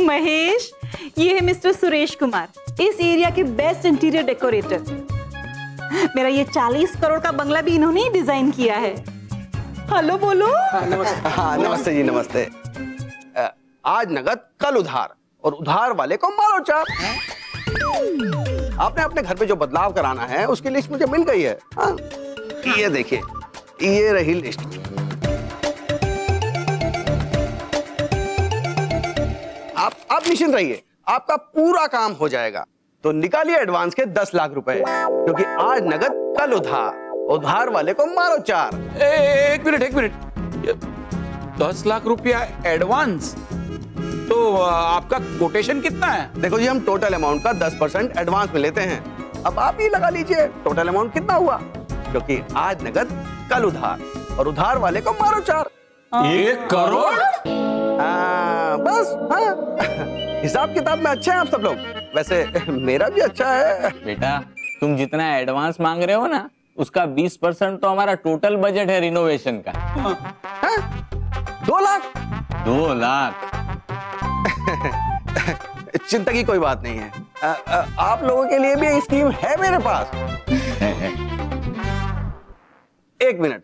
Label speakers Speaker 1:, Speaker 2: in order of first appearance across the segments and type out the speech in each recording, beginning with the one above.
Speaker 1: महेश, ये है मिस्टर सुरेश कुमार, इस एरिया के बेस्ट इंटीरियर डेकोरेटर। मेरा ये 40 करोड़ का बंगला भी इन्होंने ही डिजाइन किया है। हेलो बोलो।
Speaker 2: नमस्ते। हाँ नमस्ते जी, नमस्ते। आज नगद कल उधार, और उधार वाले को मारो चाप। आपने अपने घर पे जो बदलाव कराना है उसकी लिस्ट मुझे मिल गई है। हाँ? ये देखिए, ये रही लिस्ट। आप निश्चिंत रहिए, आपका पूरा काम हो जाएगा। तो निकालिए एडवांस के 10 लाख रुपए, क्योंकि आज नगद कल उधार, उधार वाले को मारो चार।
Speaker 3: एक मिनट, 10 लाख रुपया एडवांस? तो आपका कोटेशन कितना है?
Speaker 2: देखो जी, हम टोटल अमाउंट का 10% एडवांस में लेते हैं। अब आप ही लगा लीजिए टोटल अमाउंट कितना हुआ, क्योंकि आज नगद कल उधार, और उधार वाले को मारो चार।
Speaker 3: 1 करोड़?
Speaker 2: बस। हाँ। हिसाब किताब में अच्छे हैं आप सब लोग। वैसे मेरा भी अच्छा है।
Speaker 4: बेटा, तुम जितना एडवांस मांग रहे हो ना, उसका 20% तो हमारा टोटल बजट है रिनोवेशन का।
Speaker 2: 2 लाख?
Speaker 4: 2 लाख?
Speaker 2: चिंता की कोई बात नहीं है। आप लोगों के लिए भी ये स्कीम है मेरे पास। एक मिनट।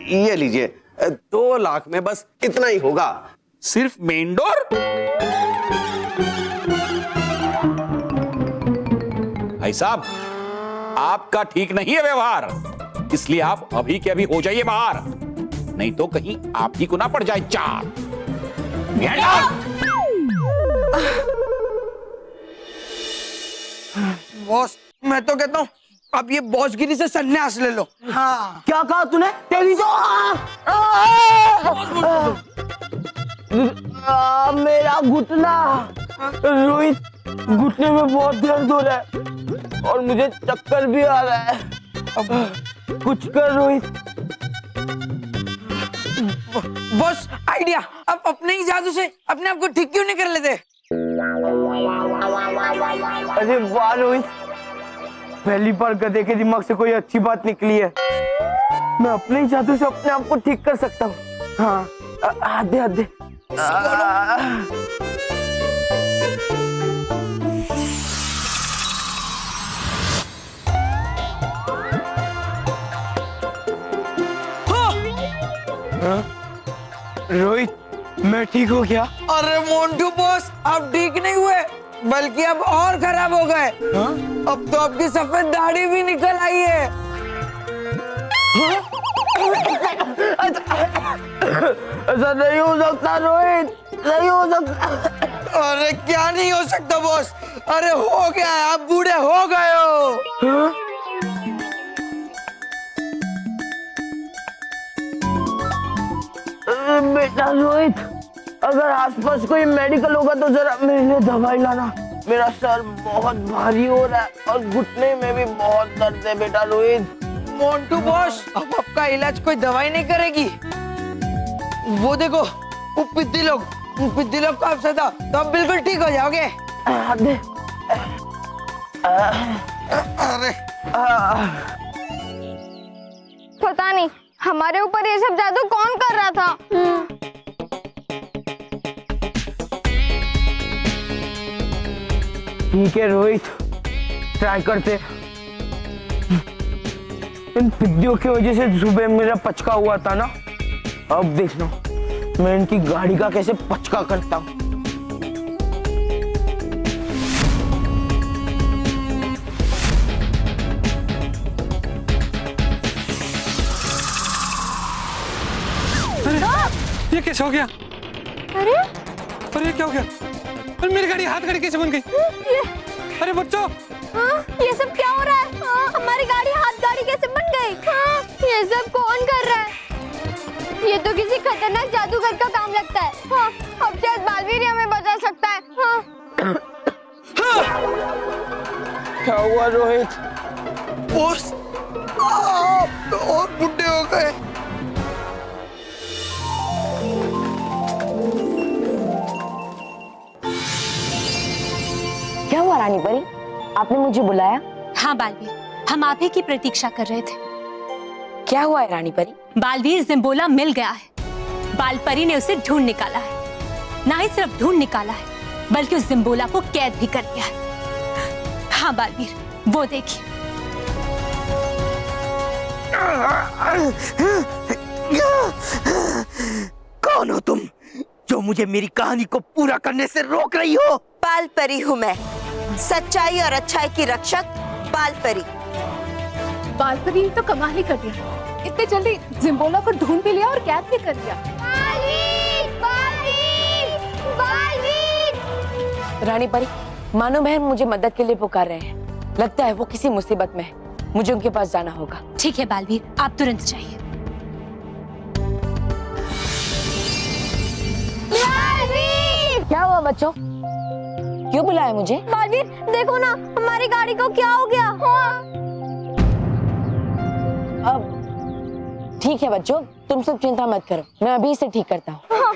Speaker 2: ये लीजिए, 2 लाख में बस इतना ही होगा।
Speaker 3: सिर्फ मेन डोर? भाई साहब, आपका ठीक नहीं है व्यवहार, इसलिए आप अभी के अभी हो जाइए बाहर, नहीं तो कहीं आप ही को ना पड़ जाए चार।
Speaker 5: बॉस, मैं तो कहता हूँ अब ये बॉसगिरी से संन्यास ले लो। हाँ।
Speaker 6: क्या कहा तूने? तेरी तो मेरा घुटना, रोहित, घुटने में बहुत दर्द हो रहा है और मुझे चक्कर भी आ रहा है। अब कुछ कर रोहित।
Speaker 5: Boss, idea. अब अपने ही जादू से अपने आप को ठीक क्यों नहीं कर लेते?
Speaker 6: अरे वाह रोहित, पहली बार गधे के दिमाग से कोई अच्छी बात निकली है। मैं अपने ही जादू से अपने आप को ठीक कर सकता हूँ। हाँ, हाथ दे, हाथ दे। रोहित, मैं ठीक हो गया।
Speaker 5: अरे मोन्टू बॉस, आप ठीक नहीं हुए, बल्कि अब और खराब हो गए। अब तो आपकी सफेद दाढ़ी भी निकल आई है।
Speaker 6: ऐसा नहीं हो सकता रोहित, नहीं हो सकता।
Speaker 5: अरे क्या नहीं हो सकता बॉस? अरे हो गया है, आप बूढ़े हो गए हो।
Speaker 6: बेटा रोहित, अगर आसपास कोई मेडिकल होगा तो जरा मेरे लिए दवाई लाना। मेरा सर बहुत भारी हो रहा है और घुटने में भी बहुत दर्द है बेटा रोहित।
Speaker 5: मोन्टू बॉस, अब आपका इलाज कोई दवाई नहीं करेगी। वो देखो, वो पिद्दी लोग का अफसर था, तो अब बिल्कुल ठीक हो जाओगे। अरे
Speaker 7: पता नहीं हमारे ऊपर ये सब जादू कौन कर रहा था।
Speaker 6: ठीक है रोहित, ट्राई करते। इन पिद्दियों की वजह से सुबह मेरा पचका हुआ था ना, अब देखना मैं इनकी गाड़ी का कैसे पचका करता हूँ।
Speaker 8: ये कैसे हो गया? अरे क्या हो गया? अरे मेरी गाड़ी हाथ गाड़ी कैसे बन गई? अरे बच्चों,
Speaker 7: ये सब क्या हो रहा है? हमारी गाड़ी हाथ गाड़ी कैसे बन गई? ये सब कौन कर रहा है? ये तो किसी खतरनाक जादूगर का काम लगता है। अब शायद बालवीर ही हमें बचा सकता है।
Speaker 6: क्या हुआ रोहित?
Speaker 5: बॉस, आप तो और बुढ़े हो गए।
Speaker 9: क्या हुआ रानी परी, आपने मुझे बुलाया?
Speaker 10: हाँ बालवीर, हम आप ही की प्रतीक्षा कर रहे थे।
Speaker 9: क्या हुआ है रानी परी?
Speaker 10: बालवीर जिम्बोला मिल गया है। बालपरी ने उसे ढूंढ निकाला है। ना ही सिर्फ ढूंढ निकाला है, बल्कि उस जिम्बोला को कैद भी कर दिया है। हाँ बालवीर, वो देखिए।
Speaker 6: कौन हो तुम जो मुझे मेरी कहानी को पूरा करने से रोक रही हो?
Speaker 11: बालपरी हूँ मैं, सच्चाई और अच्छाई की रक्षक बालपरी।
Speaker 10: बालपरी ने तो कमाल ही कर दिया, इतने जल्दी जिम्बोला को ढूंढ भी लिया और कैद भी कर दिया।
Speaker 9: रानी परी, मानो बहन मुझे मदद के लिए पुकार रहे हैं। लगता है वो किसी मुसीबत में है। मुझे उनके पास जाना होगा।
Speaker 10: ठीक है बालवीर, आप तुरंत जाइए।
Speaker 9: क्या हुआ बच्चों? क्यों बुलाया मुझे?
Speaker 7: बालवीर देखो ना, हमारी गाड़ी को क्या हो गया? हाँ।
Speaker 9: अब ठीक है बच्चों, तुम सब चिंता मत करो, मैं अभी इसे ठीक करता हूँ।
Speaker 7: हाँ।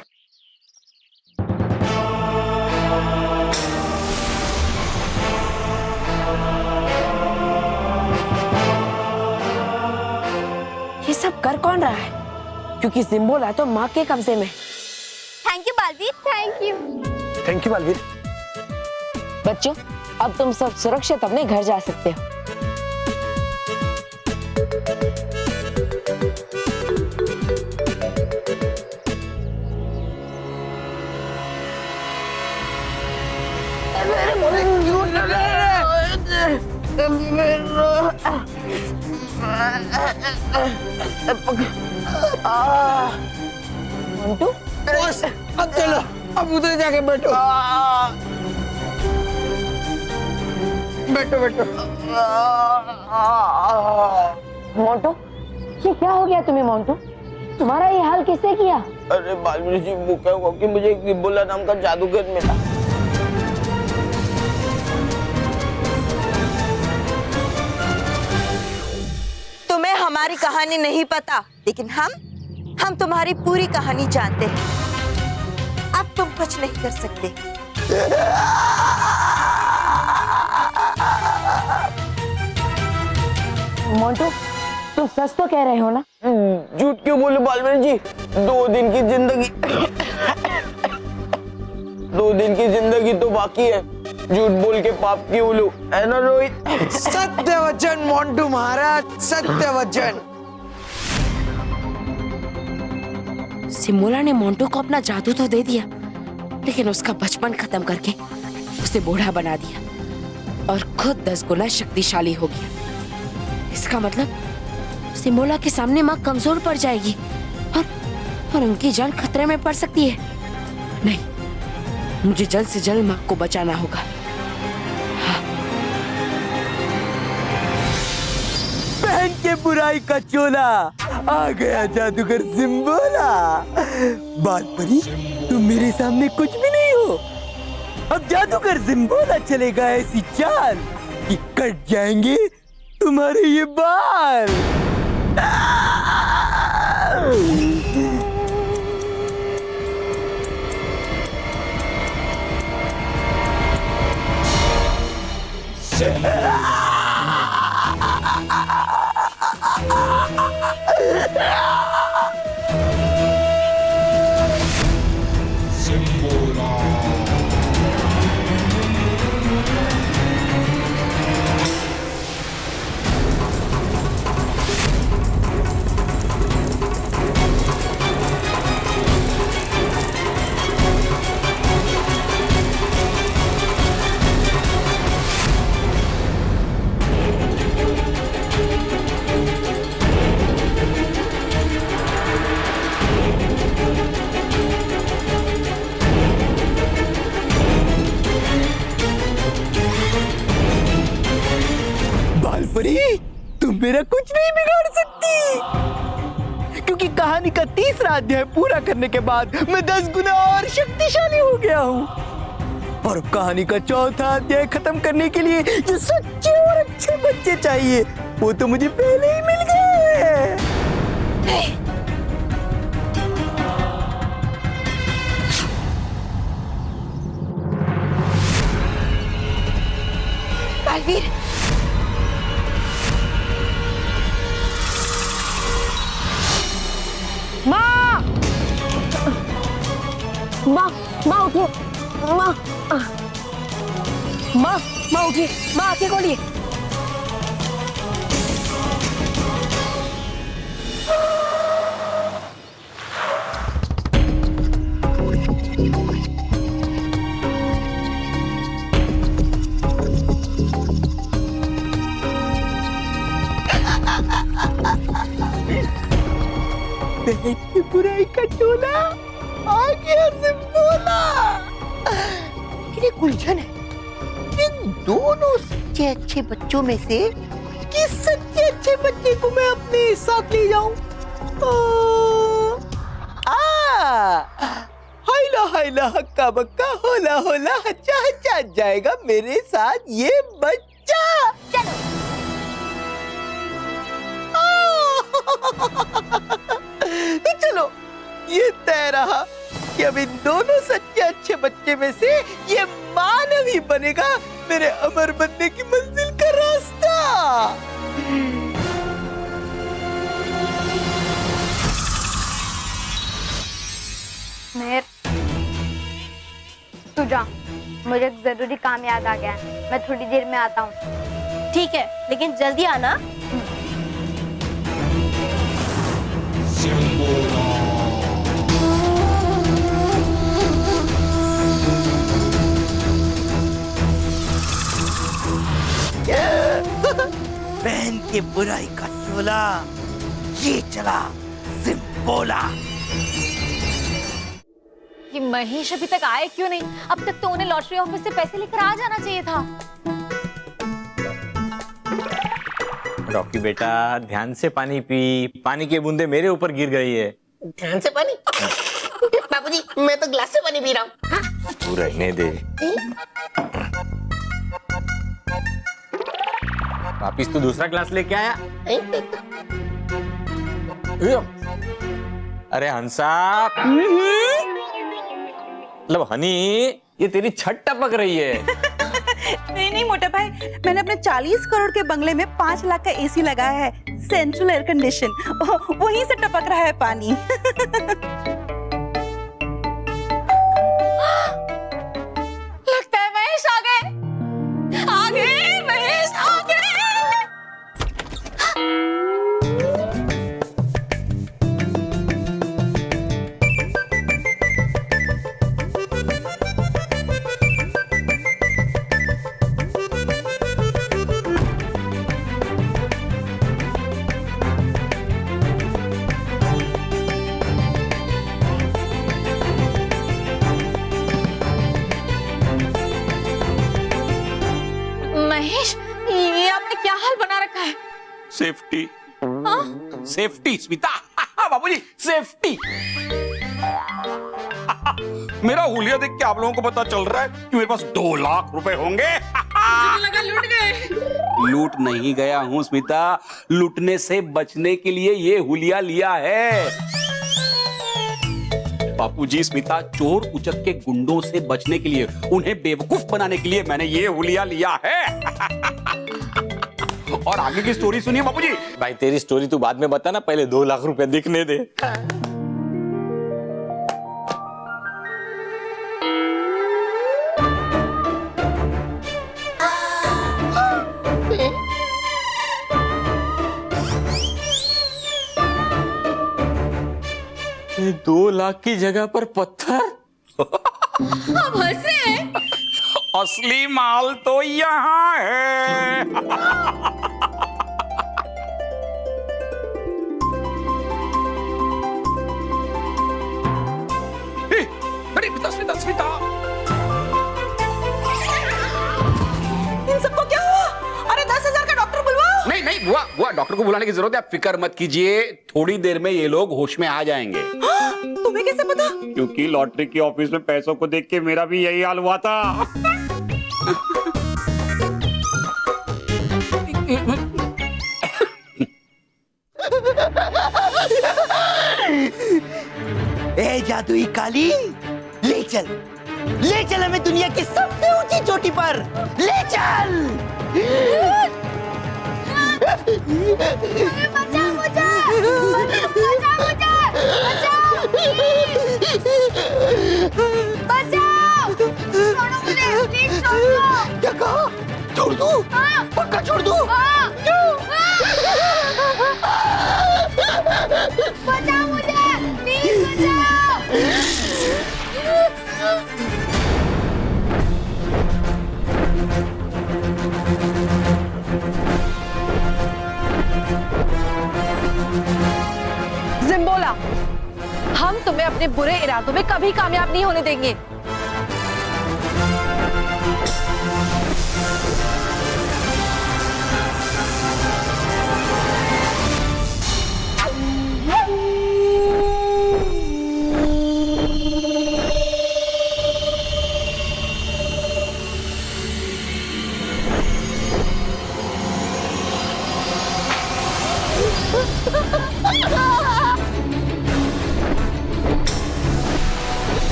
Speaker 9: ये सब कर कौन रहा है? क्योंकि जिम्बोला तो माँ के कब्जे में।
Speaker 7: Thank you Baalveer, thank you.
Speaker 6: Thank you Baalveer.
Speaker 9: बच्चों, अब तुम सब सुरक्षित अपने घर जा सकते हो। मोंटू,
Speaker 5: बस अब चलो, अब उधर जाके बैठो। बैठो बैठो।
Speaker 9: मोंटू, ये क्या हो गया तुम्हें मोंटू? तुम्हारा ये हाल किसने किया?
Speaker 6: अरे बालवीर जी, वो क्या हुआ कि मुझे एक जिम्बोला नाम का जादूगर मिला।
Speaker 11: तुम्हें हमारी कहानी नहीं पता, लेकिन हम तुम्हारी पूरी कहानी जानते हैं। अब तुम कुछ नहीं कर सकते।
Speaker 9: मोंटू, तुम सच तो कह रहे हो ना?
Speaker 6: झूठ क्यों बोलूं बालवीर जी? 2 दिन की जिंदगी 2 दिन की जिंदगी तो बाकी है। झूठ बोल के पाप क्यों लूं, है ना रोहित?
Speaker 5: सत्य वचन मोंटू महाराज, सत्य वचन।
Speaker 9: सिमोला ने मोंटू को अपना जादू तो दे दिया, लेकिन उसका बचपन खत्म करके उसे बूढ़ा बना दिया और खुद 10 गुना शक्तिशाली हो गया। इसका मतलब सिमोला के सामने माँ कमजोर पड़ जाएगी और उनकी जान खतरे में पड़ सकती है। नहीं, मुझे जल्द से जल्द माँ को बचाना होगा।
Speaker 6: पहन के बुराई का चोला आ गया जादूगर जिम्बोला। बालपरी, तुम मेरे सामने कुछ भी नहीं हो। अब जादूगर जिम्बोला चलेगा ऐसी चाल कि कट जाएंगे तुम्हारे ये बाल। बालपरी, तुम मेरा कुछ नहीं बिगाड़ सकती, क्योंकि कहानी का 3रा अध्याय पूरा करने के बाद मैं 10 गुना और शक्तिशाली हो गया हूँ। और अब कहानी का 4था अध्याय खत्म करने के लिए जो सच्चे और अच्छे बच्चे चाहिए, वो तो मुझे पहले ही मिल गए।
Speaker 11: बालवीर,
Speaker 9: माँ उठिए, माँ उठिए, माँ आंखें खोलिए।
Speaker 6: बुराई का टोला आ गया सिम्बोला। लेकिन उलझन है, इन दोनों सच्चे अच्छे बच्चों में से किस सच्चे अच्छे बच्चे को मैं अपने साथ ले जाऊं? हाइला हक्का बक्का होला होला हच्चा हच्चा जाएगा मेरे साथ ये बच्चा। तो चलो, ये तय रहा कि अब इन दोनों सच्चे अच्छे बच्चे में से ये मानव ही बनेगा मेरे अमर बनने की मंजिल का रास्ता।
Speaker 7: मेहर, तू जा, मुझे एक जरूरी काम याद आ गया है, मैं थोड़ी देर में आता हूँ।
Speaker 9: ठीक है, लेकिन जल्दी आना।
Speaker 6: बहन के बुराई का टोला ये चला सिम्बोला।
Speaker 10: ये महेश अभी तक आए क्यों नहीं? अब तक तो उन्हें लॉटरी ऑफिस से पैसे लेकर आ जाना चाहिए था।
Speaker 4: रॉकी बेटा, ध्यान से पानी पी, पानी की बूंदे मेरे ऊपर गिर गई है।
Speaker 6: ध्यान से पानी? बाबूजी, मैं तो ग्लास से पानी पी रहा हूँ।
Speaker 4: तू रहने दे। वापिस तू दूसरा ग्लास लेके आया? अरे हंसा, मतलब हनी, ये तेरी छत टपक रही है।
Speaker 1: नहीं मोटा भाई, मैंने अपने 40 करोड़ के बंगले में 5 लाख का एसी लगाया है, सेंट्रल एयर कंडीशन, वहीं से टपक रहा है पानी।
Speaker 10: लगता है महेश आ गए, महेश आ गए। महेश, ये आपने क्या हाल बना रखा है?
Speaker 3: Safety, safety Smita. बाबूजी, सेफ्टी। मेरा हुलिया देख के आप लोगों को पता चल रहा है कि मेरे पास 2 लाख रुपए होंगे।
Speaker 10: लगा लूट गए।
Speaker 3: लूट नहीं गया हूं स्मिता, लूटने से बचने के लिए ये हुलिया लिया है। बापूजी, स्मिता, चोर उचक के गुंडों से बचने के लिए, उन्हें बेवकूफ बनाने के लिए मैंने ये हुलिया लिया है। और आगे की स्टोरी सुनिए बापूजी।
Speaker 4: भाई तेरी स्टोरी तू बाद में बता ना, पहले 2 लाख रुपए दिखने दे। ये 2 लाख की जगह पर पत्थर।
Speaker 10: अब हंसे हैं।
Speaker 3: असली माल तो यहाँ है। अरे स्मिता, स्मिता,
Speaker 1: इन सबको क्या हुआ? अरे 10,000 का डॉक्टर बुलवाओ।
Speaker 3: नहीं नहीं बुआ, डॉक्टर को बुलाने की जरूरत है, आप फिक्र मत कीजिए, थोड़ी देर में ये लोग होश में आ जाएंगे।
Speaker 1: तुम्हें कैसे पता?
Speaker 3: क्योंकि लॉटरी की ऑफिस में पैसों को देख के मेरा भी यही हाल हुआ था।
Speaker 6: ए जादुई कालीन, ले चल हमें दुनिया की सबसे ऊंची चोटी पर, ले चल।
Speaker 7: बचा मुझे, बचा मुझे, बचा।
Speaker 6: दूं? पक्का छोड़ दूं?
Speaker 7: बचाओ मुझे, प्लीज
Speaker 10: जिम्बोला, हम तुम्हें अपने बुरे इरादों में कभी कामयाब नहीं होने देंगे।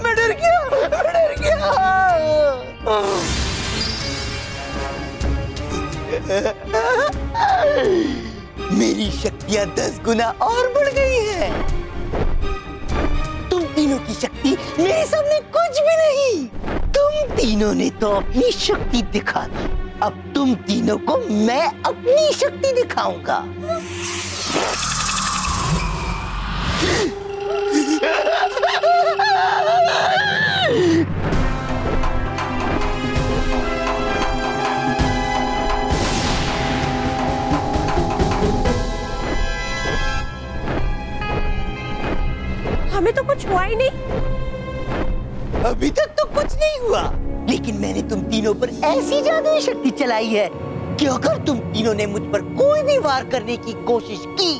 Speaker 6: मैं डर गया। मेरी शक्तियां 10 गुना और बढ़ गई है। तुम तीनों की शक्ति मेरे सामने कुछ भी नहीं। तुम तीनों ने तो अपनी शक्ति दिखा दी, अब तुम तीनों को मैं अपनी शक्ति दिखाऊंगा।
Speaker 10: हमें तो कुछ हुआ ही नहीं।
Speaker 6: अभी तक तो कुछ नहीं हुआ, लेकिन मैंने तुम तीनों पर ऐसी जादुई शक्ति चलाई है कि अगर तुम तीनों ने मुझ पर कोई भी वार करने की कोशिश की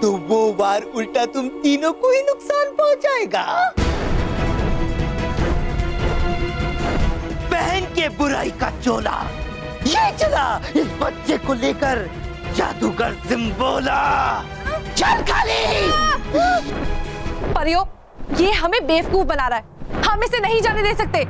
Speaker 6: तो वो वार उल्टा तुम तीनों को ही नुकसान पहुंचाएगा। पहन के बुराई का चोला ये चला इस बच्चे को लेकर जादूगर जिम्बोला। चल खाली।
Speaker 10: परियो, ये हमें बेवकूफ बना रहा है, हम इसे नहीं जाने दे सकते।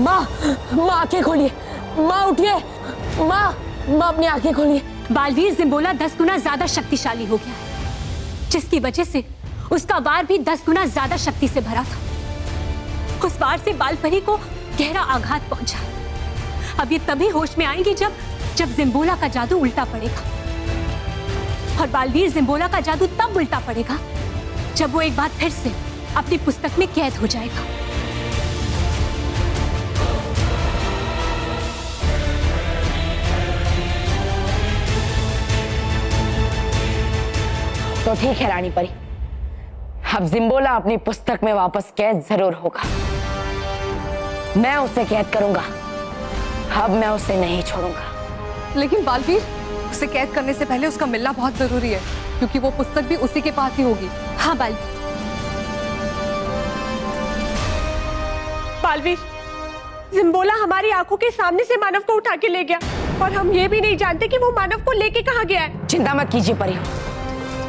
Speaker 9: माँ आंखें खोलिए, माँ उठिए, माँ अपनी आंखें खोलिए।
Speaker 10: बालवीर जिम्बोला 10 गुना ज्यादा शक्तिशाली हो गया है, जिसकी वजह से उसका वार भी 10 गुना ज्यादा शक्ति से भरा था। उस वार से बालपरी को गहरा आघात पहुंचा। अब ये तभी होश में आएंगे जब जिम्बोला का जादू उल्टा पड़ेगा, और बालवीर जिम्बोला का जादू तब उल्टा पड़ेगा जब वो एक बार फिर से अपनी पुस्तक में कैद हो जाएगा।
Speaker 9: तो ठीक है रानी परी, अब जिम्बोला अपनी पुस्तक में वापस कैद जरूर होगा। मैं उसे कैद करूंगा, अब मैं उसे नहीं छोड़ूंगा।
Speaker 10: लेकिन बालवीर, उसे कैद करने से पहले उसका मिलना बहुत जरूरी है, क्योंकि वो पुस्तक भी उसी के पास ही होगी। हाँ बालवीर, जिम्बोला हमारी आंखों के सामने से मानव को उठा के ले गया, और हम ये भी नहीं जानते कि वो मानव को लेके कहाँ गया है।
Speaker 9: चिंता मत कीजिए परी,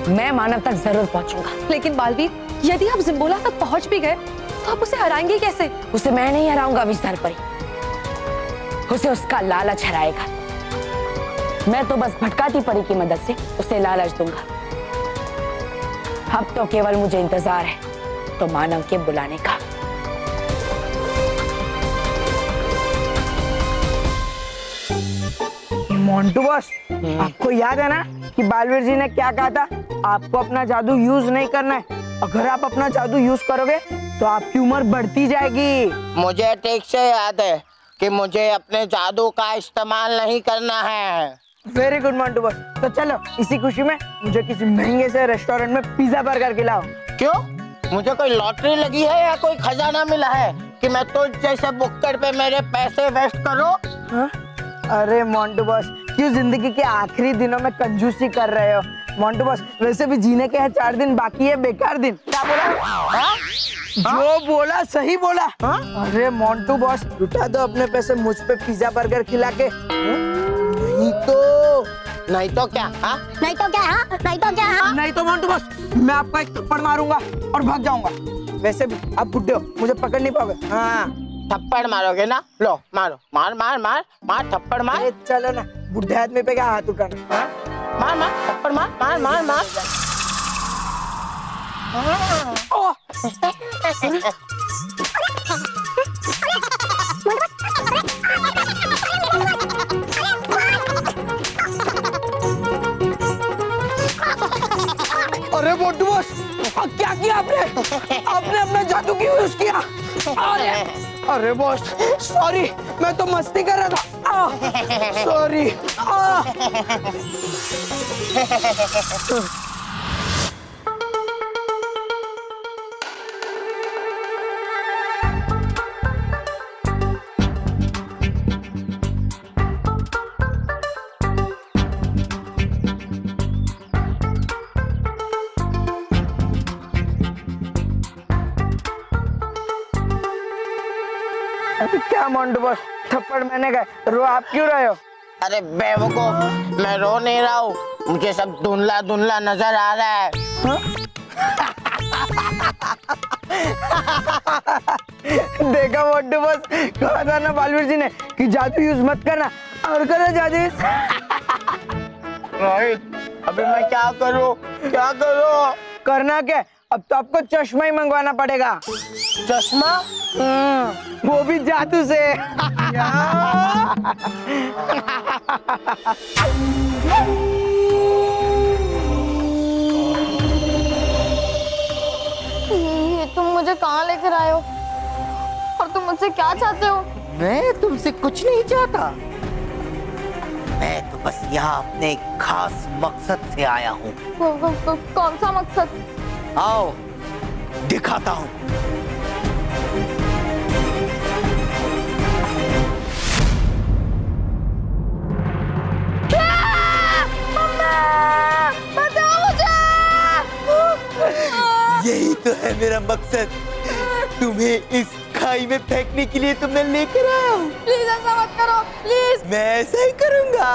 Speaker 9: मैं मानव तक जरूर पहुंचूंगा।
Speaker 10: लेकिन बालवीर, यदि आप जिम्बोला तक पहुंच भी गए तो आप उसे हराएंगे कैसे?
Speaker 9: उसे मैं नहीं हराऊंगा विषधर परी, उसे उसका लालच हराएगा। मैं तो बस भटकाती परी की मदद से उसे लालच दूंगा। अब तो केवल मुझे इंतजार है तो मानव के बुलाने का।
Speaker 5: मोंटू बॉस, आपको याद है ना कि बालवीर जी ने क्या कहा था? आपको अपना जादू यूज नहीं करना है। अगर आप अपना जादू यूज करोगे तो आपकी उम्र बढ़ती जाएगी।
Speaker 6: मुझे ठीक से याद है
Speaker 12: कि मुझे अपने जादू का इस्तेमाल नहीं करना है।
Speaker 5: Very good Montu boss. तो चलो इसी खुशी में मुझे किसी महंगे से रेस्टोरेंट में पिज्जा बर्गर खिलाओ।
Speaker 12: क्यों? मुझे कोई लॉटरी लगी है या कोई खजाना मिला है कि मैं तुझ जैसे बुक्कड़ पे मेरे पैसे वेस्ट करूं?
Speaker 5: हाँ? अरे मोंटू बॉस, क्यों जिंदगी के आखिरी दिनों में कंजूसी कर रहे हो? मोंटू बॉस, वैसे भी जीने के हैं 4 दिन, बाकी है बेकार दिन।
Speaker 12: क्या बोला? हाँ?
Speaker 5: जो बोला सही बोला। हाँ? अरे मोंटू बॉस, लुटा दो अपने पैसे मुझ पे पिज्जा बर्गर खिला के।
Speaker 12: नहीं तो क्या? हाँ?
Speaker 7: नहीं तो क्या? हाँ? नहीं तो क्या? हाँ?
Speaker 5: नहीं तो मोंटू बॉस, मैं आपको एक थप्पड़ मारूंगा और भाग जाऊंगा। वैसे भी आप बुड्ढे हो, मुझे पकड़ नहीं पाओगे। हाँ,
Speaker 12: थप्पड़ मारोगे ना? लो मारो, मार मार मार मार, थप्पड़ मार।
Speaker 5: चलो ना, बुढ़े आदमी पे क्या हाथ उठाना। हाँ?
Speaker 12: मार मार, थप्पड़ मार मार मार मार।
Speaker 5: अरे मोंटू बॉस, क्या किया आपने? आपने अपना जादू क्यों यूज किया? अरे बॉस, सॉरी, मैं तो मस्ती कर रहा था। सॉरी। क्या मोंटू बॉस, थप्पड़ मैंने गए, रो आप क्यों रहे हो?
Speaker 12: अरे बेवकूफ, मैं रो नहीं रहा हूँ, मुझे सब धुंधला धुंधला नजर आ रहा है।
Speaker 5: हाँ? देखा मोंटू बॉस, कहा था ना बालवीर जी ने कि जादू यूज मत करना, और करो जादू।
Speaker 12: अभी मैं क्या करूँ? क्या करूँ?
Speaker 5: करना क्या? अब तो आपको चश्मा ही मंगवाना पड़ेगा।
Speaker 12: चश्मा?
Speaker 5: वो भी जादू से।
Speaker 7: ये तुम मुझे कहाँ लेकर आए हो? और तुम मुझसे क्या चाहते हो?
Speaker 6: मैं तुमसे कुछ नहीं चाहता, मैं तो बस यहाँ अपने एक खास मकसद से आया हूँ।
Speaker 7: कौन सा मकसद?
Speaker 6: आओ दिखाता हूँ। यही तो है मेरा मकसद, तुम्हें इस खाई में फेंकने के लिए तुमने लेकर आया हूँ।
Speaker 7: प्लीज ऐसा मत करो, प्लीज।
Speaker 6: मैं ऐसा ही करूँगा।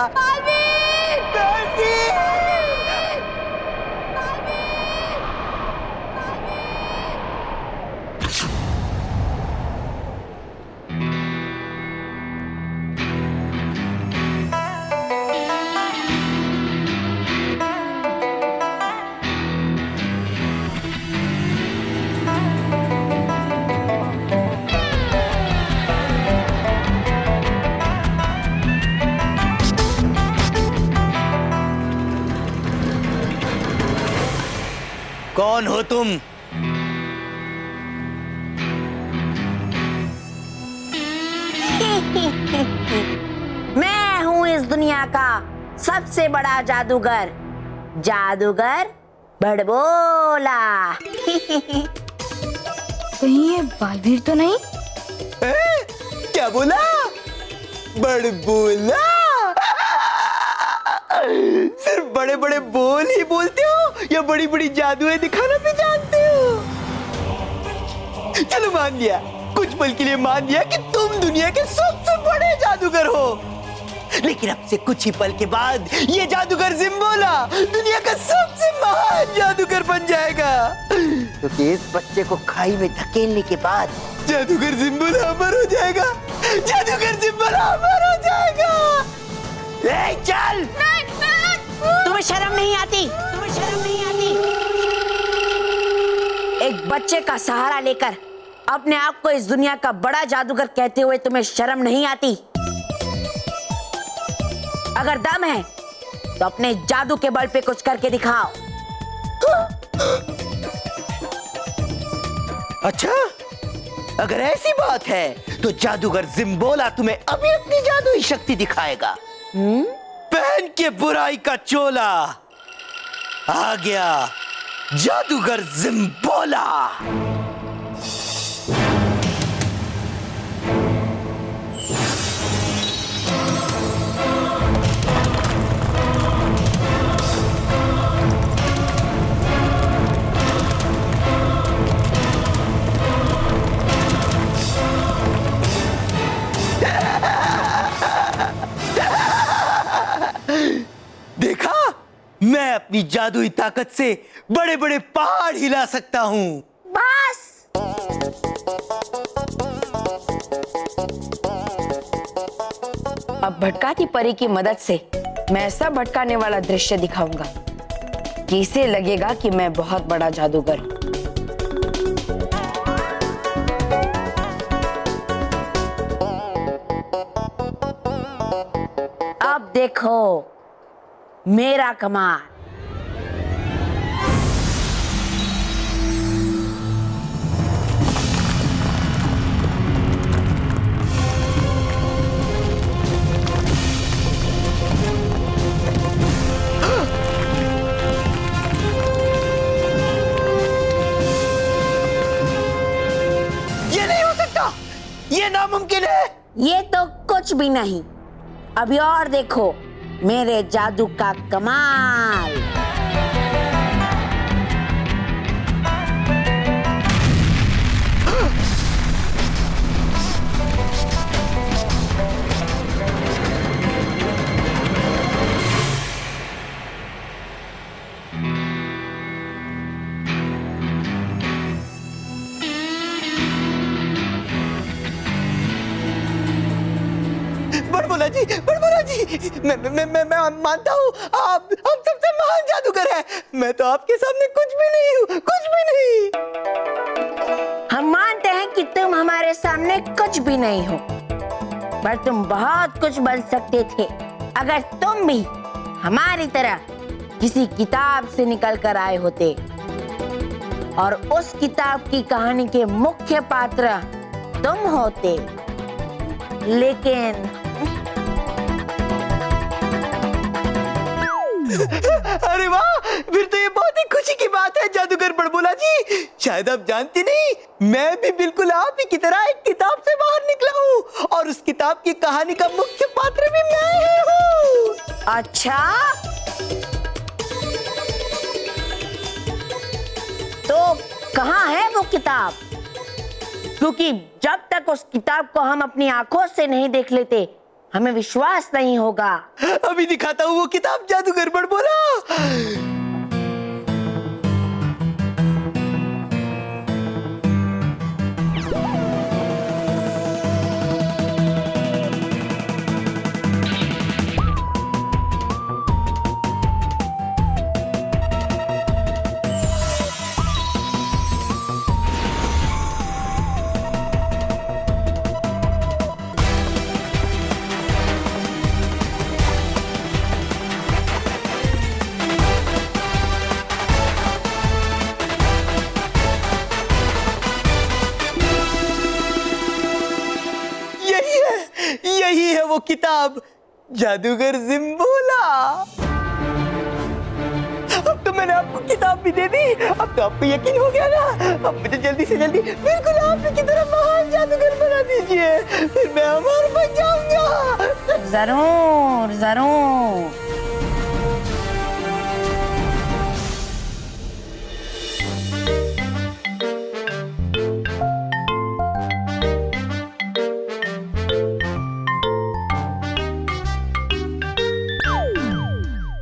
Speaker 6: कौन हो तुम?
Speaker 11: मैं हूँ इस दुनिया का सबसे बड़ा जादूगर, जादूगर बड़बोला।
Speaker 7: कहीं ये बालवीर तो नहीं?
Speaker 6: क्या बोला? बड़बोला? सिर्फ बड़े बड़े बोल ही बोलते हो या बड़ी बड़ी जादुएं दिखाना भी जानते हो? चलो मान लिया, कुछ पल के लिए मान लिया कि तुम दुनिया के सबसे बड़े जादूगर हो, लेकिन अब से कुछ ही पल के बाद ये जादूगर जिम्बोला दुनिया का सबसे महान जादूगर बन जाएगा, क्योंकि इस बच्चे को खाई में धकेलने के बाद जादूगर जिम्बोला अमर हो जाएगा। जादूगर जिम्बोला अमर हो जाएगा। ए, चल।
Speaker 11: तुम्हें शर्म नहीं आती? तुम्हें शर्म नहीं आती? एक बच्चे का सहारा लेकर अपने आप को इस दुनिया का बड़ा जादूगर कहते हुए तुम्हें शर्म नहीं आती? अगर दम है तो अपने जादू के बल पे कुछ करके दिखाओ।
Speaker 6: अच्छा, अगर ऐसी बात है तो तो जादूगर जिम्बोला तुम्हें अभी अपनी जादुई शक्ति दिखाएगा। पहन के बुराई का चोला आ गया जादूगर जिम्बोला। देखा, मैं अपनी जादुई ताकत से बड़े बड़े पहाड़ हिला सकता हूँ।
Speaker 11: बस
Speaker 9: अब भटकाती परी की मदद से मैं ऐसा भटकाने वाला दृश्य दिखाऊंगा कि इसे लगेगा कि मैं बहुत बड़ा जादूगर हूं। अब देखो मेरा कमाल।
Speaker 6: ये नहीं हो सकता, ये नामुमकिन है।
Speaker 9: ये तो कुछ भी नहीं। अभी और देखो मेरे जादू का कमाल।
Speaker 6: बड़बोला जी, मैं मानता हूँ आप सबसे महान जादूगर हैं। मैं तो आपके सामने कुछ भी नहीं हूँ, कुछ भी नहीं।
Speaker 9: हम मानते हैं कि तुम हमारे सामने कुछ भी नहीं हो, पर तुम बहुत कुछ बन सकते थे अगर तुम भी हमारी तरह किसी किताब से निकल कर आए होते और उस किताब की कहानी के मुख्य पात्र तुम होते। लेकिन
Speaker 6: अरे वाह, फिर तो ये बहुत ही खुशी की बात है जादूगर बड़बोला जी। शायद आप जानती नहीं, मैं भी बिल्कुल आप ही की तरह एक किताब से बाहर निकला हूँ और उस किताब की कहानी का मुख्य पात्र भी मैं ही हूँ।
Speaker 9: अच्छा, तो कहाँ है वो किताब? क्योंकि जब तक उस किताब को हम अपनी आंखों से नहीं देख लेते हमें विश्वास नहीं होगा।
Speaker 6: अभी दिखाता हूँ वो किताब जादूगर बड़बोला। यही है वो किताब जादूगर जिम्बोला। अब तो मैंने आपको किताब भी दे दी, अब तो आपको यकीन हो गया ना। अब मुझे जल्दी से जल्दी बिल्कुल आप की तरह महान जादूगर बना दीजिए, फिर मैं अमर बन जाऊंगा।
Speaker 9: जरूर जरूर।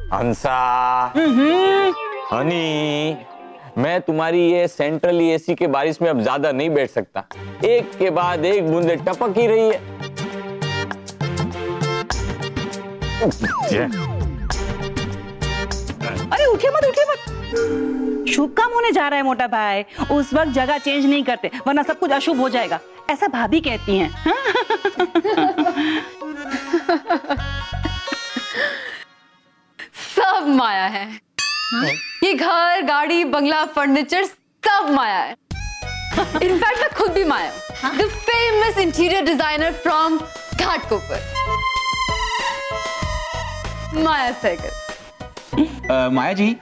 Speaker 4: हंसा, हनी, मैं तुम्हारी ये सेंट्रल एसी के बारिश में अब ज्यादा नहीं बैठ सकता। एक के बाद एक बूंदे टपक ही रही है।
Speaker 1: अरे उठिए मत, शुभ काम होने जा रहा है मोटा भाई। उस वक्त जगह चेंज नहीं करते वरना सब कुछ अशुभ हो जाएगा, ऐसा भाभी कहती हैं।
Speaker 13: सब माया है। ये घर, गाड़ी, बंगला, फर्नीचर सब माया है। इनफैक्ट मैं खुद भी माया हूँ, the famous interior designer from Ghatkopar. Maya cycle.
Speaker 3: Maya ji,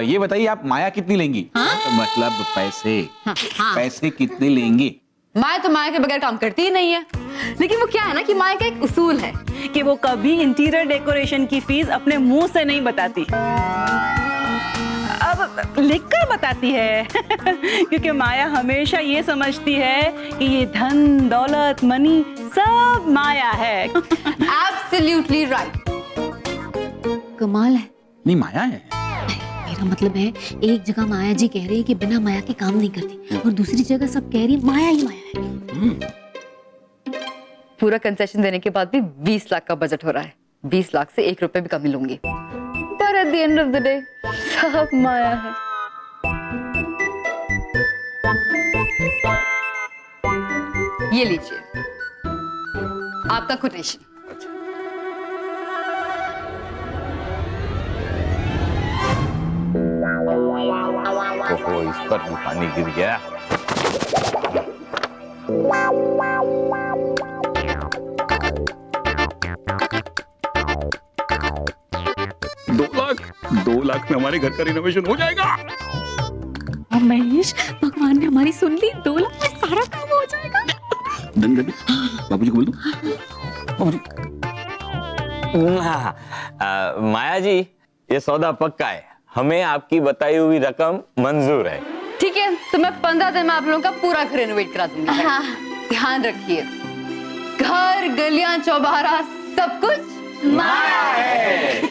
Speaker 3: ये बताइए आप माया कितनी लेंगी? मतलब पैसे। पैसे कितने लेंगे?
Speaker 13: माया तो माया के बगैर काम करती ही नहीं है, लेकिन वो क्या है ना कि माया का एक उसूल है
Speaker 1: कि वो कभी इंटीरियर डेकोरेशन की फीस अपने मुंह से नहीं बताती, अब लिखकर बताती है। क्योंकि माया हमेशा ये समझती है कि ये धन दौलत मनी सब माया है।
Speaker 13: Absolutely right. कमाल है।
Speaker 3: नहीं, माया है।
Speaker 10: मेरा मतलब है, एक जगह माया जी कह रही है कि बिना माया के काम नहीं करती, और दूसरी जगह सब कह रही है माया ही माया है।
Speaker 13: पूरा कंसेशन देने के बाद भी 20 लाख का बजट हो रहा है। 20 लाख से 1 रुपए भी कम ही लूंगी, पर at the end of the day सब माया है। ये लीजिए आपका कोटेशन।
Speaker 4: ओहो, इस पर भी पानी गिर गया।
Speaker 3: दो लाख में हमारे घर का रिनोवेशन हो जाएगा।
Speaker 10: और महेश, भगवान ने हमारी सुन ली, 2 लाख में सारा काम हो जाएगा।
Speaker 3: बाबूजी को बोल दूं? बाबूजी।
Speaker 4: माया जी, ये सौदा पक्का है, हमें आपकी बताई हुई रकम मंजूर है।
Speaker 13: ठीक है, तो मैं 15 दिन में आप लोगों का पूरा घर रेनोवेट करा दूंगी। ध्यान रखिए, घर गलियां चौबारा सब कुछ माया है।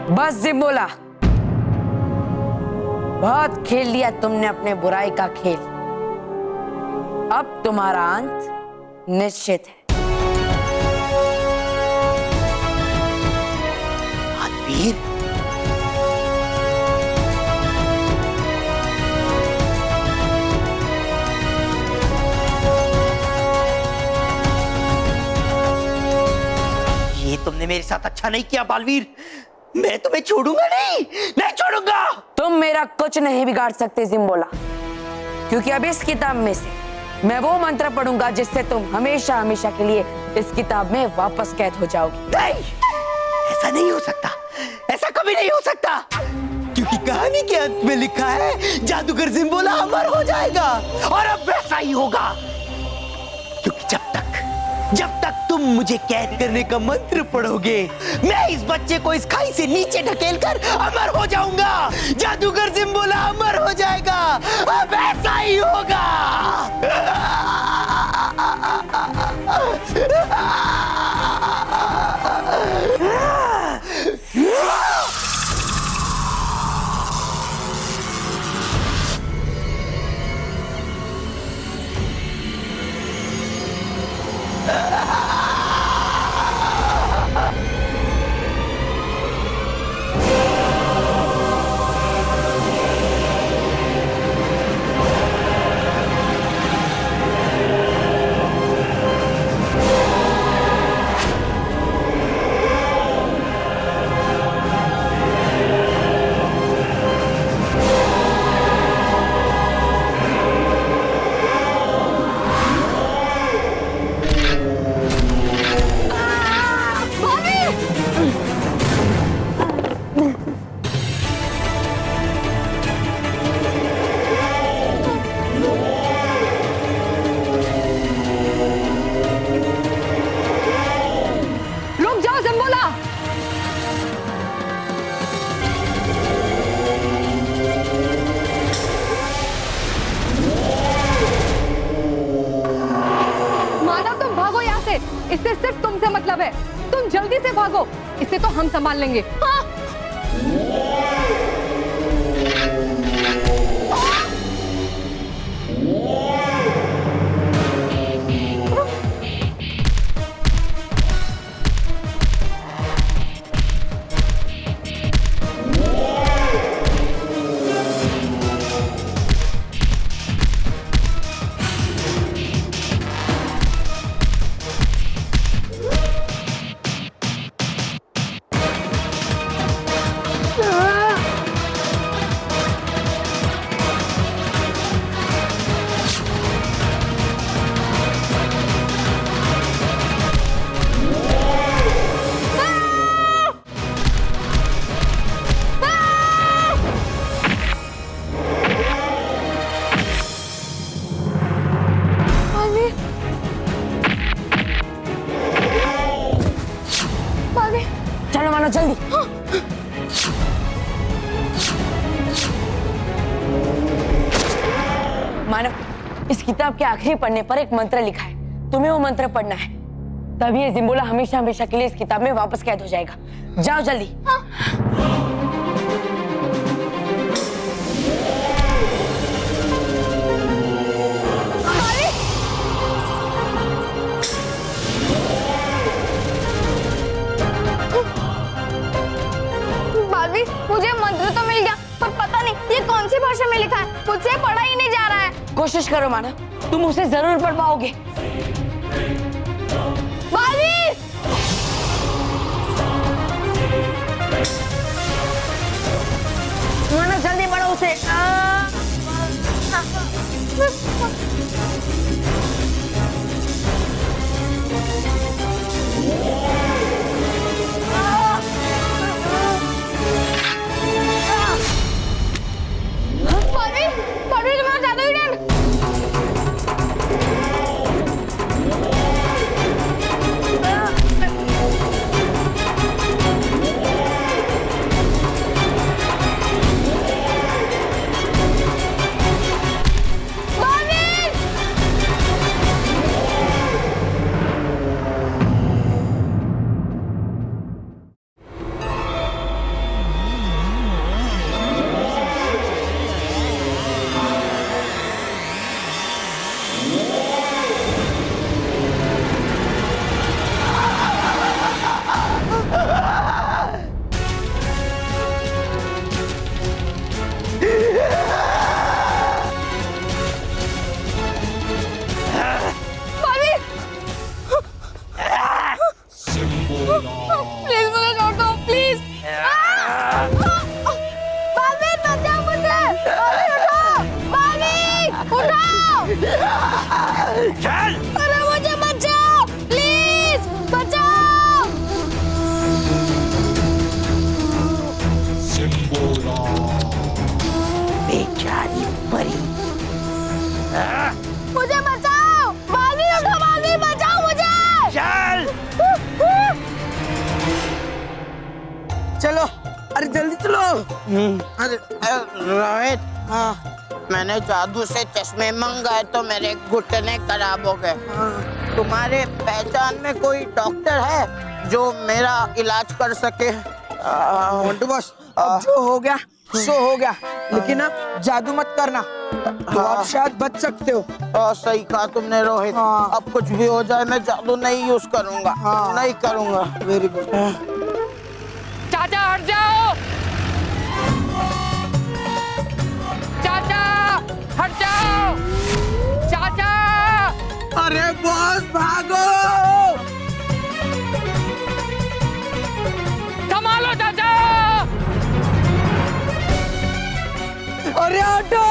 Speaker 9: बस जिम्बोला, बहुत खेल लिया तुमने अपने बुराई का खेल। अब तुम्हारा अंत निश्चित है।
Speaker 12: आदमीर, ये तुमने मेरे साथ अच्छा नहीं किया बालवीर। मैं तुम्हें छोड़ूंगा नहीं छोड़ूंगा।
Speaker 9: तुम मेरा कुछ नहीं बिगाड़ सकते जिम्बोला, क्योंकि अब इस किताब में से मैं वो मंत्र पढ़ूंगा जिससे तुम हमेशा हमेशा के लिए इस किताब में वापस कैद हो जाओगे।
Speaker 12: नहीं, ऐसा नहीं हो सकता, ऐसा कभी नहीं हो सकता, क्योंकि कहानी के अंत में लिखा है जादूगर जिम्बोला अमर हो जाएगा। और अब वैसा ही होगा, क्योंकि जब तक तुम मुझे कैद करने का मंत्र पढ़ोगे, मैं इस बच्चे को इस खाई से नीचे ढकेलकर अमर हो जाऊंगा। जादूगर जिम्बोला अमर हो जाएगा। अब ऐसा ही होगा।
Speaker 13: इससे सिर्फ तुमसे मतलब है, तुम जल्दी से भागो, इसे तो हम संभाल लेंगे। हाँ?
Speaker 9: किताब के आखिरी पन्ने पर एक मंत्र लिखा है, तुम्हें वो मंत्र पढ़ना है, तभी ये जिम्बोला हमेशा हमेशा के लिए इस किताब में वापस कैद हो जाएगा। जाओ जल्दी।
Speaker 7: बालवीर, मुझे मंत्र तो मिल गया, पर पता नहीं ये कौन सी भाषा में लिखा है, मुझसे पढ़ा ही नहीं जा रहा है।
Speaker 9: कोशिश करो माना, तुम उसे जरूर पढ़ पाओगे।
Speaker 7: बालवीर!
Speaker 9: माना जल्दी पढ़ो उसे।
Speaker 7: बालवीर, बालवीर तुम्हारा जादुई डंड। प्लीज मुझे छोड़ दो, प्लीज। बालवीर बचाओ मुझे, बालवीर उठाओ, चल। अरे मुझे बचाओ, प्लीज बचाओ।
Speaker 12: बेचारी परी।
Speaker 7: मुझे बचाओ, बालवीर उठो, बालवीर बचाओ मुझे।
Speaker 12: चल
Speaker 5: चलो, अरे जल्दी चलो।
Speaker 14: अरे रोहित, हाँ, मैंने जादू से चश्मे मंगाए तो मेरे घुटने खराब हो गए। तुम्हारे पहचान में कोई डॉक्टर है जो मेरा इलाज कर सके?
Speaker 5: मोंटू बॉस, अब जो हो गया सो हो गया, लेकिन अब जादू मत करना, तो आप शायद बच सकते हो।
Speaker 14: सही कहा तुमने रोहित। अब कुछ भी हो जाए मैं जादू नहीं यूज करूंगा। नहीं करूंगा।
Speaker 5: Very good.
Speaker 6: चाचा हट जाओ, चाचा हट जाओ, चाचा।
Speaker 5: अरे बॉस भागो,
Speaker 6: संभालो चाचा।
Speaker 5: अरे हटो।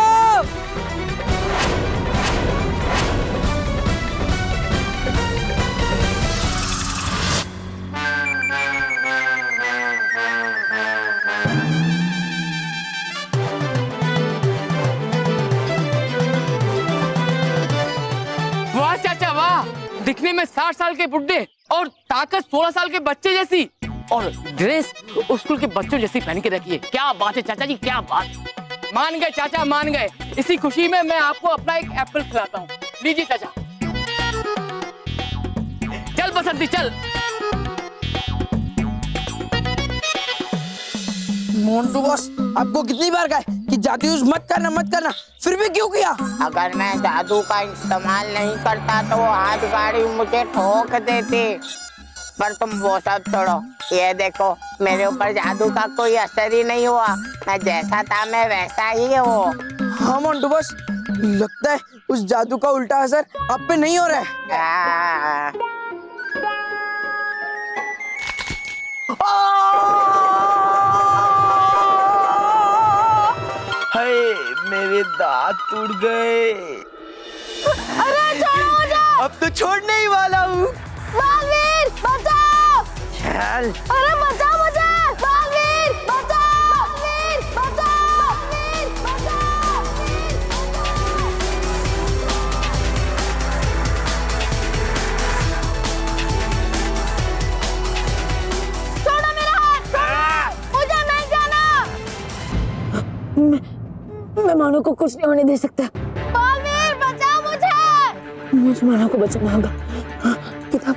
Speaker 6: वाह चाचा वाह, दिखने में 60 साल के बुड्ढे और ताकत 16 साल के बच्चे जैसी, और ड्रेस स्कूल के बच्चों जैसी पहन के रखी है। क्या बात है चाचा जी, क्या बात। मान गए चाचा, मान गए। इसी खुशी में मैं आपको अपना एक एप्पल खिलाता हूँ। लीजिए चाचा। चल बसंती चल।
Speaker 5: मोंटू बॉस, आपको कितनी बार कहा है कि जादू यूज मत करना, फिर भी क्यों किया?
Speaker 14: अगर मैं जादू का इस्तेमाल नहीं करता तो वो हाथ गाड़ी मुझे ठोक देती। पर तुम वो सब छोड़ो, ये देखो मेरे ऊपर जादू का कोई असर ही नहीं हुआ। मैं जैसा था मैं वैसा ही हूँ।
Speaker 5: हाँ मोंटू बॉस, लगता है उस जादू का उल्टा असर आप पे नहीं हो रहा है।
Speaker 12: हाय, मेरे दांत टूट गए।
Speaker 7: अरे छोड़ो मुझे।
Speaker 12: अब तो छोड़ने ही वाला हूँ।
Speaker 7: बालवीर बचाओ।
Speaker 12: चल।
Speaker 7: अरे बचाओ मुझे, बालवीर बचाओ, बालवीर बचाओ, बालवीर बचाओ। छोड़ो मेरा हाथ, मुझे नहीं जाना।
Speaker 9: मैं मानो को कुछ नहीं होने दे सकता।
Speaker 7: बालवीर बचाओ मुझे।
Speaker 9: मुझे माना को बचाना होगा। किताब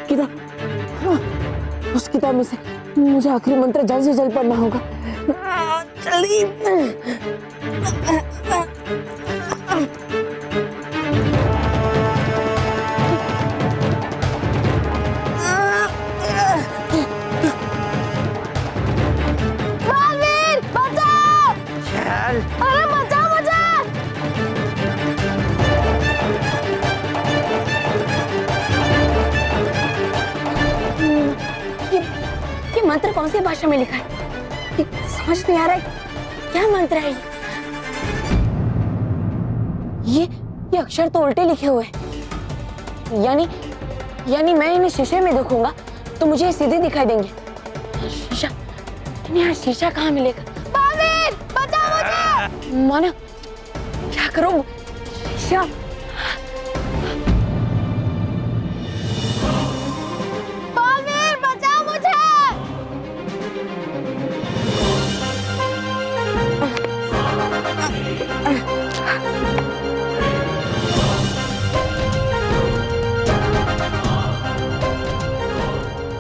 Speaker 9: किताब हाँ, उस किताब में से मुझे आखिरी मंत्र जल्द से जल्द पढ़ना होगा। जल्दी।
Speaker 7: बालवीर बचाओ! अरे बचाओ मुझे!
Speaker 9: ये मंत्र कौन सी भाषा में लिखा है? ये समझ नहीं आ रहा है क्या मंत्र है ये अक्षर तो उल्टे लिखे हुए हैं। यानी मैं इन्हें शीशे में देखूंगा तो मुझे सीधे दिखाई देंगे। शीशा, यार शीशा कहाँ मिलेगा?
Speaker 7: बालवीर बचाओ मुझे!
Speaker 9: माना क्या करूं? शीशा
Speaker 7: बालवीर बचाओ मुझे!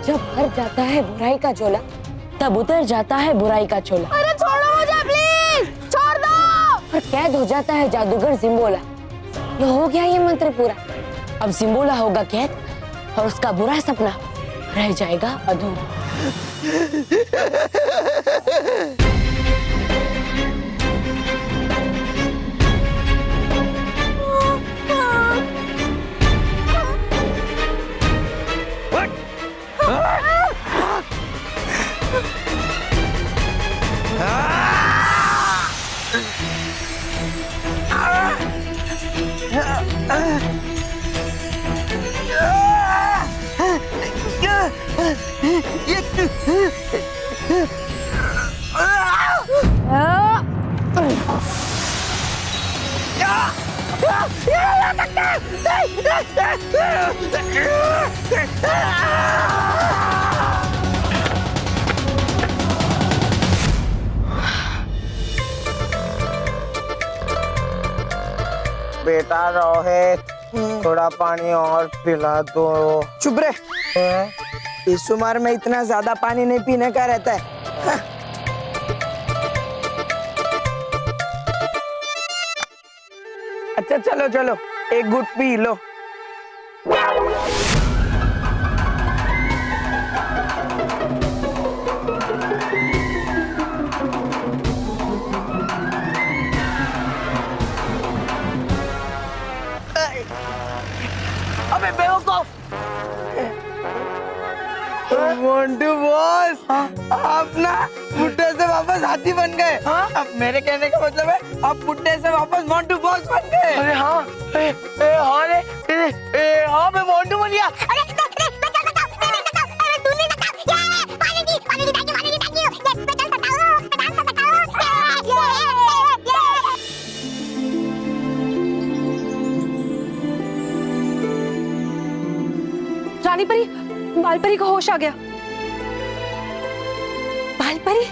Speaker 9: जब भर जाता है बुराई का झोला तब उतर जाता है बुराई का चोला।
Speaker 7: अरे छोड़ो मुझे प्लीज! छोड़ दो!
Speaker 9: और कैद हो जाता है जादूगर जिम्बोला। ये हो गया ये मंत्र पूरा। अब जिम्बोला होगा कैद और उसका बुरा सपना रह जाएगा अधूरा।
Speaker 14: बेटा रोहित, थोड़ा पानी और पिला दो।
Speaker 5: चुप रहे। इस उम्र में इतना ज्यादा पानी नहीं पीने का रहता है। हाँ। अच्छा चलो चलो एक घुट पी लो।
Speaker 14: अबे बेवकूफ!
Speaker 5: मोंटू बॉस, आप ना बुड्ढे से वापस हाथी बन गए। अब मेरे कहने का मतलब है आप बुड्ढे से वापस मोंटू बॉस बन गए।
Speaker 14: अरे हाँ, हाँ मैं मोंटू बन गया।
Speaker 10: रानी परी, बालपरी को होश आ गया। बालपरी,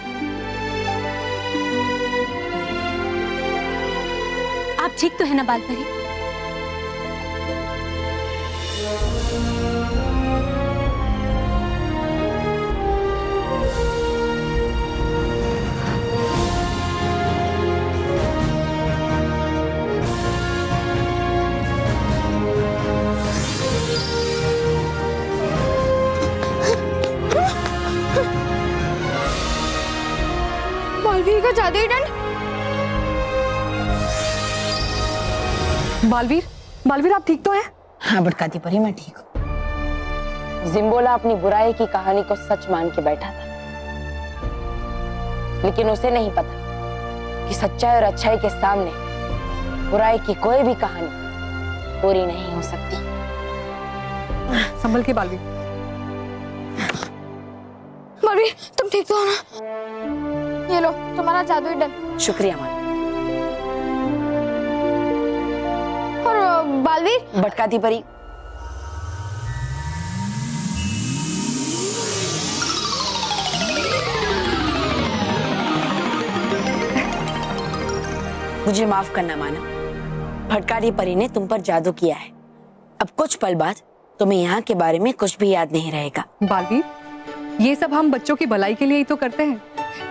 Speaker 10: आप ठीक तो है ना बालपरी?
Speaker 7: बालवीर का जादुई दंड।
Speaker 10: बालवीर आप ठीक तो हैं?
Speaker 9: हाँ बटकाती परी, मैं ठीक हूँ। जिम्बोला अपनी बुराई की कहानी को सच मान के बैठा था, लेकिन उसे नहीं पता कि सच्चाई और अच्छाई के सामने बुराई की कोई भी कहानी पूरी नहीं हो सकती।
Speaker 10: संभल के बालवीर।
Speaker 7: बालवीर तुम ठीक तो हो ना? ये लो तुम्हारा जादुई दंड।
Speaker 9: शुक्रिया माँ।
Speaker 7: और बालवीर?
Speaker 9: बटकाती परी, मुझे माफ करना माना। भटकारी परी ने तुम पर जादू किया है, अब कुछ पल बाद तुम्हें यहाँ के बारे में कुछ भी याद नहीं रहेगा।
Speaker 13: बालवीर, ये सब हम बच्चों की भलाई के लिए ही तो करते हैं,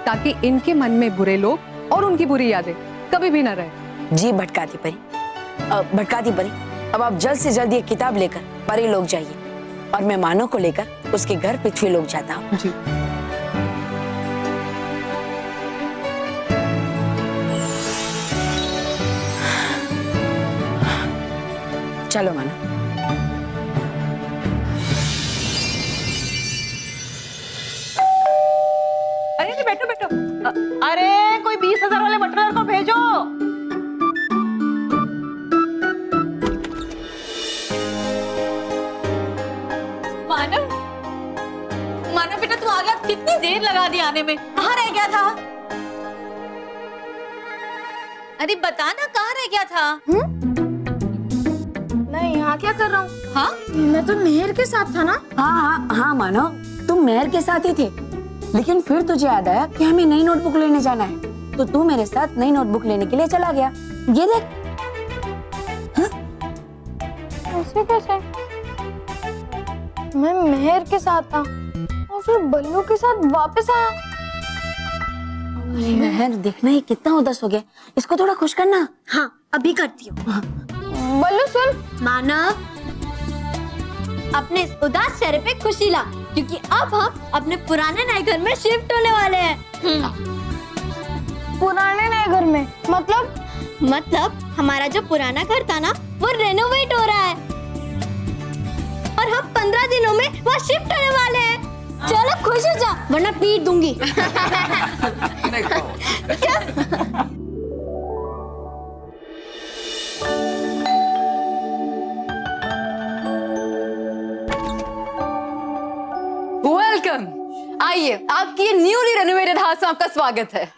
Speaker 13: ताकि इनके मन में बुरे लोग और उनकी बुरी यादें कभी भी न रहे।
Speaker 9: जी भटकाती परी, अब आप जल्द से जल्द ये किताब लेकर परी लोग जाइए और मैं मानो को लेकर उसके घर पृथ्वी लोग जाता हूँ।
Speaker 13: जी।
Speaker 9: चलो मानो।
Speaker 1: अरे बैठो बैठो। अरे कोई 20,000 वाले बटलर को भेजो।
Speaker 10: मानो बेटा तू आ गया, कितनी देर लगा दी आने में, कहाँ रह गया था? अरे बता ना कहाँ रह गया था?
Speaker 7: मैं यहाँ क्या कर रहा हूँ?
Speaker 10: हाँ
Speaker 7: मैं तो मेहर के साथ था ना।
Speaker 9: हाँ मानो, तुम मेहर के साथ ही थे, लेकिन फिर तुझे याद आया कि हमें नई नोटबुक लेने जाना है, तो तू मेरे साथ नई नोटबुक लेने के लिए चला गया। ये देख।
Speaker 7: ऐसे कैसे? मैं मेहर के साथ था और फिर बल्लू के साथ वापस आया।
Speaker 9: मेहर देखना ही कितना उदास हो गया, इसको थोड़ा खुश करना।
Speaker 7: हाँ अभी करती हूँ। बल्लू सुन। मानव, अपने इस उदास चेहरे पे खुशी ला, क्योंकि अब हम अपने पुराने नए घर में शिफ्ट होने वाले हैं। पुराने नए घर में मतलब हमारा जो पुराना घर था ना, वो रेनोवेट हो रहा है और हम 15 दिनों में वहाँ शिफ्ट होने वाले हैं। चलो खुश हो जा, वरना पीट दूंगी।
Speaker 13: वेलकम, आइए, आपकी न्यूली रेनोवेटेड हाउस में आपका स्वागत है।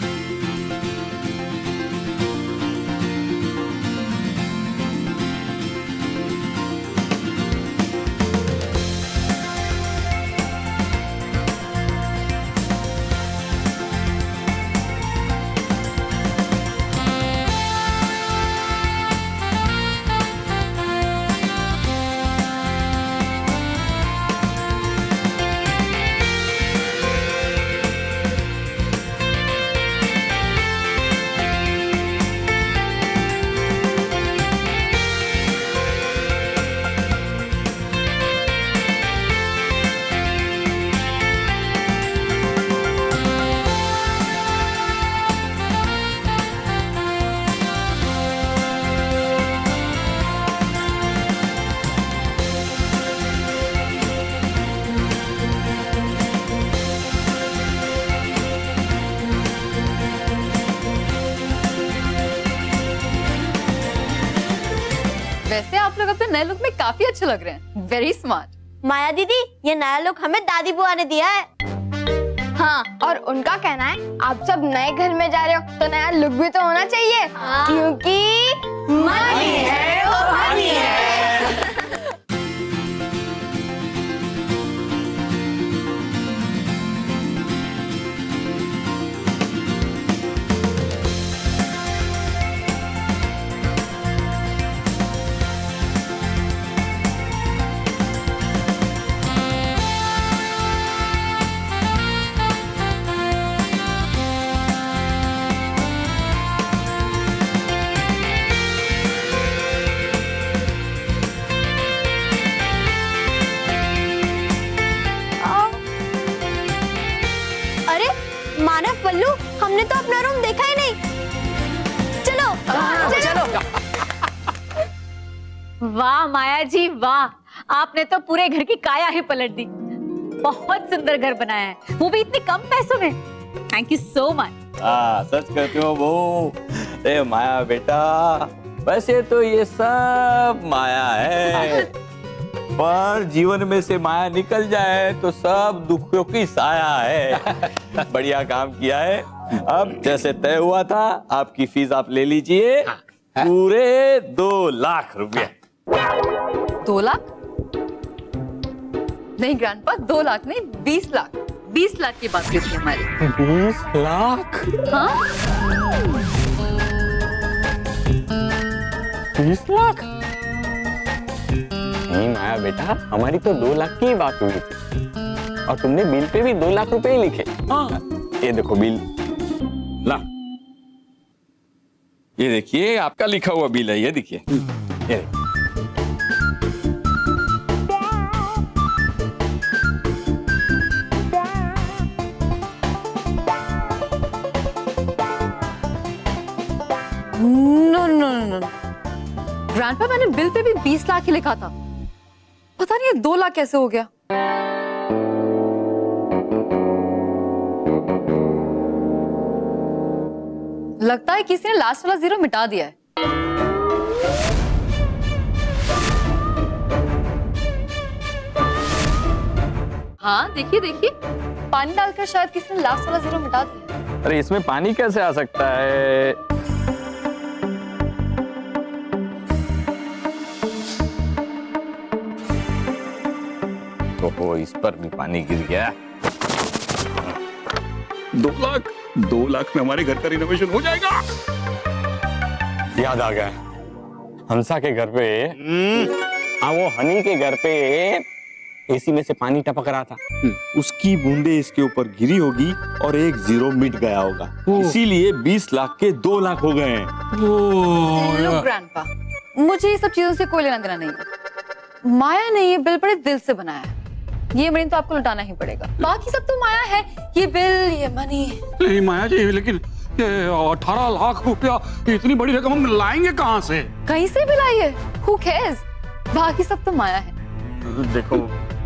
Speaker 13: वैसे आप लोग अपने नए लुक में काफी अच्छे लग रहे हैं। Very smart.
Speaker 7: माया दीदी, ये नया लुक हमें दादी बुआ ने दिया है। हाँ, और उनका कहना है आप सब नए घर में जा रहे हो तो नया लुक भी तो होना चाहिए। क्योंकि मनी है वो हनी है। मानव, पल्लू, हमने तो अपना रूम देखा ही नहीं। चलो चलो।
Speaker 10: वाह माया जी वाह, आपने तो पूरे घर की काया ही पलट दी। बहुत सुंदर घर बनाया है, वो भी इतने कम पैसों में। Thank you so much.
Speaker 4: सच कहते हो वो। ए माया बेटा, वैसे तो ये सब माया है, पर जीवन में से माया निकल जाए तो सब दुखों की साया है। बढ़िया काम किया है। अब जैसे तय हुआ था, आपकी फीस आप ले लीजिए। पूरे 2 लाख रुपए।
Speaker 13: 2 लाख? नहीं ग्रैंडपा, 2 लाख नहीं, 20 लाख। 20 लाख की बात हुई थी हमारी।
Speaker 4: 20 लाख?
Speaker 13: हाँ?
Speaker 4: 20 लाख? नहीं माया बेटा, हमारी तो 2 लाख की ही बात हुई थी और तुमने बिल पे भी 2 लाख रुपए ही लिखे। हाँ ये देखो बिल, ला ये देखिए आपका लिखा हुआ बिल है, ये देखिए ये देखिए।
Speaker 13: नो नो नो ग्रैंडपा, मैंने बिल पे भी 20 लाख ही लिखा था। पता नहीं ये 2 लाख कैसे हो गया। लगता है किसी ने लास्ट वाला 0 मिटा दिया है। हाँ देखिए देखिए, पानी डालकर शायद किसी ने लास्ट वाला 0 मिटा दिया।
Speaker 4: अरे इसमें पानी कैसे आ सकता है? तो इस पर भी पानी गिर गया।
Speaker 3: 2 लाख में हमारे घर का रिनोवेशन हो जाएगा।
Speaker 4: याद आ गया, हंसा के घर पे वो हनी के घर पे एसी में से पानी टपक रहा था, उसकी बूंदे इसके ऊपर गिरी होगी और एक 0 मिट गया होगा, इसीलिए 20 लाख के 2 लाख हो गए हैं।
Speaker 13: लो ग्रैंडपा, मुझे ये सब चीजों से कोई लेना देना नहीं है। माया ने ये बिल बड़े दिल से बनाया है, ये मनी तो आपको लौटाना ही पड़ेगा। बाकी सब तो माया है, ये बिल ये मनी।
Speaker 3: नहीं माया जी, लेकिन ये 18 लाख रुपया इतनी बड़ी रकम हम लाएंगे कहाँ से?
Speaker 13: कहीं से भी लाइए, who cares? बाकी सब तो माया है।
Speaker 4: देखो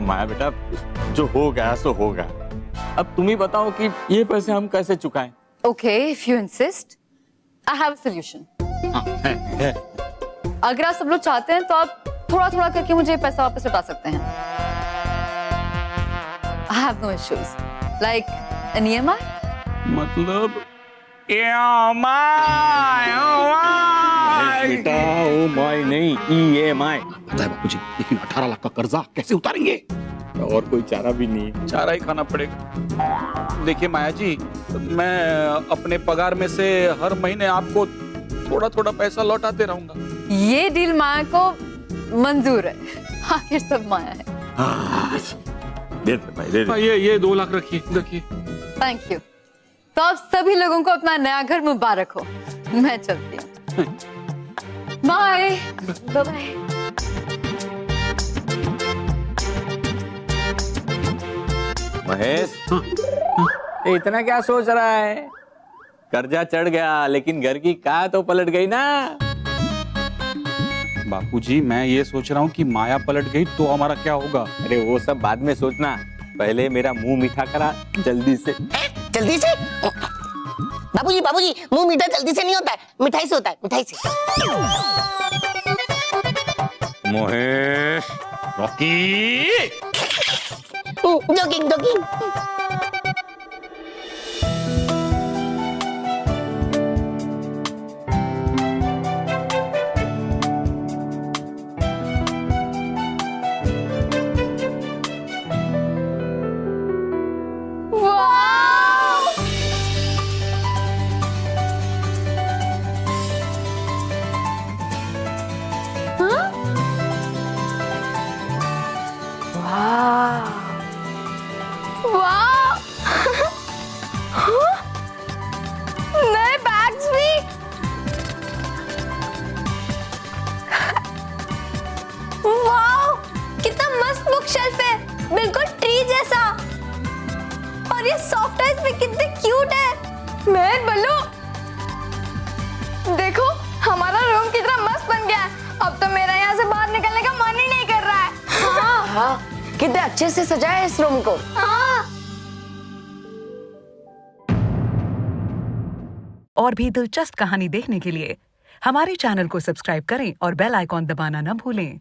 Speaker 4: माया बेटा, जो हो गया सो हो गया, अब तुम ही बताओ कि ये पैसे हम कैसे चुकाएं?
Speaker 13: Okay, if you insist, I have a solution.
Speaker 3: है।
Speaker 13: अगर आप सब लोग चाहते हैं तो आप थोड़ा थोड़ा करके मुझे पैसा वापस लौटा सकते हैं। I have no issues. Like an EMI?
Speaker 3: मतलब
Speaker 4: बेटा ओ माय नहीं, EMI।
Speaker 3: पता है बापूजी, लेकिन 18 लाख का कर्जा कैसे उतारेंगे?
Speaker 4: और कोई चारा भी नहीं,
Speaker 3: चारा ही खाना पड़ेगा। देखिए माया जी, मैं अपने पगार में से हर महीने आपको थोड़ा थोड़ा पैसा लौटाते रहूंगा।
Speaker 13: ये डील माया को मंजूर है। आखिर सब माया है।
Speaker 4: दे भाई दे दे।
Speaker 3: ये 2 लाख रखिए, रखिए।
Speaker 13: Thank you. तो आप सभी लोगों को अपना नया घर मुबारक हो। मैं चलती हूँ। Bye bye.
Speaker 4: महेश, ये इतना क्या सोच रहा है? कर्जा चढ़ गया लेकिन घर की काया तो पलट गई ना।
Speaker 3: बापूजी, मैं ये सोच रहा हूँ कि माया पलट गई तो हमारा क्या होगा?
Speaker 4: अरे वो सब बाद में सोचना, पहले मेरा मुंह मीठा करा जल्दी से।
Speaker 14: जल्दी से? बाबूजी बाबूजी, मुंह मीठा जल्दी से नहीं होता है, मिठाई से होता है, मिठाई से।
Speaker 4: Mahesh,
Speaker 3: Rocky,
Speaker 14: jogging jogging.
Speaker 7: नए बैग्स भी। वाओ, कितना मस्त बुक शेल्फ है, बिल्कुल ट्री जैसा। और ये सॉफ्ट टॉयज भी कितने क्यूट है। मैं बल्लू, देखो हमारा रूम कितना मस्त बन गया है। अब तो मेरा यहाँ से बाहर निकलने का मन ही नहीं कर रहा है।
Speaker 11: हाँ, कितने अच्छे से सजाया है इस रूम को।
Speaker 7: हाँ।
Speaker 15: और भी दिलचस्प कहानी देखने के लिए हमारे चैनल को सब्सक्राइब करें और बेल आइकॉन दबाना न भूलें।